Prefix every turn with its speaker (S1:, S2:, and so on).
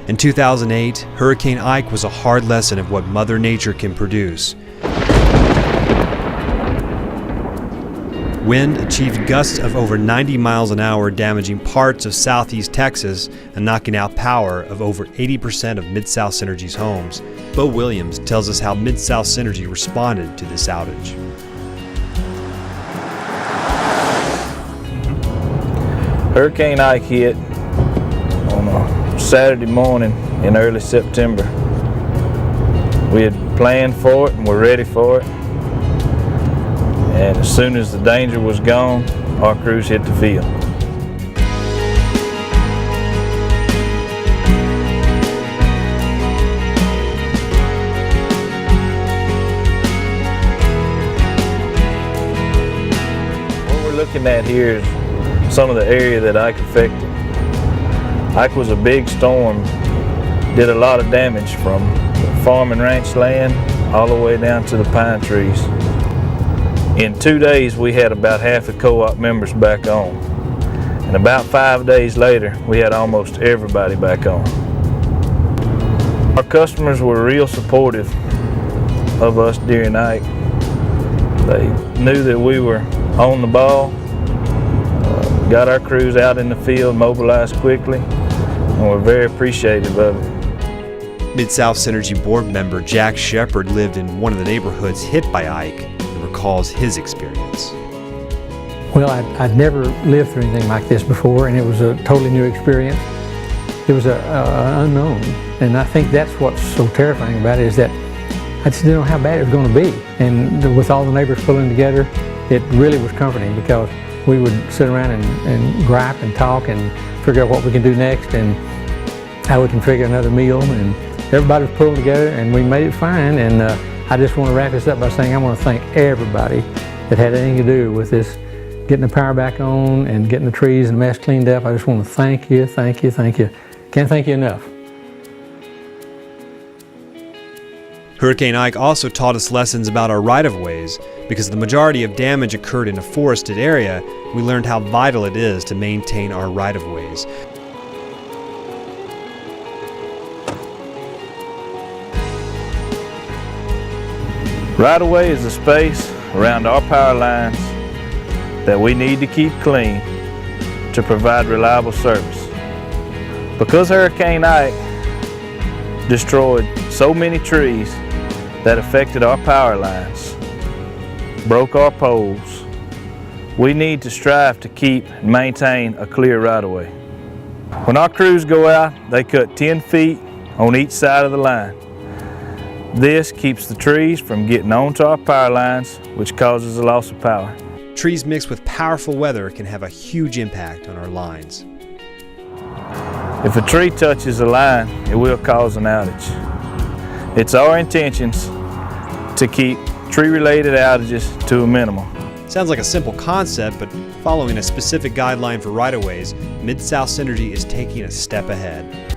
S1: In 2008, Hurricane Ike was a hard lesson of what Mother Nature can produce. Wind achieved gusts of over 90 miles an hour, damaging parts of southeast Texas and knocking out power of over 80% of Mid-South Synergy's homes. Bo Williams tells us how Mid-South Synergy responded to this outage.
S2: Hurricane Ike hit on a Saturday morning in early September. We had planned for it and were ready for it. And as soon as the danger was gone, our crews hit the field. What we're looking at here is some of the area that Ike affected. Ike was a big storm, did a lot of damage from farm and ranch land all the way down to the pine trees. In 2 days, we had about half the co-op members back on. And about 5 days later, we had almost everybody back on. Our customers were real supportive of us during Ike. They knew that we were on the ball, got our crews out in the field, mobilized quickly, and we're very appreciative of it.
S1: Mid-South Synergy board member Jack Shepard lived in one of the neighborhoods hit by Ike and recalls his experience.
S3: Well, I'd never lived through anything like this before, and it was a totally new experience. It was an unknown, and I think that's what's so terrifying about it, is that I just didn't know how bad it was going to be. And with all the neighbors pulling together, it really was comforting, because we would sit around and gripe and talk and figure out what we can do next and how we can figure another meal. And everybody was pulling together, and we made it fine. And I just want to wrap this up by saying I want to thank everybody that had anything to do with this, getting the power back on and getting the trees and the mess cleaned up. I just want to thank you, thank you, thank you. Can't thank you enough.
S1: Hurricane Ike also taught us lessons about our right-of-ways. Because the majority of damage occurred in a forested area, we learned how vital it is to maintain our right-of-ways.
S2: Right-of-way is the space around our power lines that we need to keep clean to provide reliable service. Because Hurricane Ike destroyed so many trees that affected our power lines, broke our poles, we need to strive to keep and maintain a clear right-of-way. When our crews go out, they cut 10 feet on each side of the line. This keeps the trees from getting onto our power lines, which causes a loss of power.
S1: Trees mixed with powerful weather can have a huge impact on our lines.
S2: If a tree touches a line, it will cause an outage. It's our intentions to keep tree-related outages to a minimum.
S1: Sounds like a simple concept, but following a specific guideline for right-of-ways, Mid-South Synergy is taking a step ahead.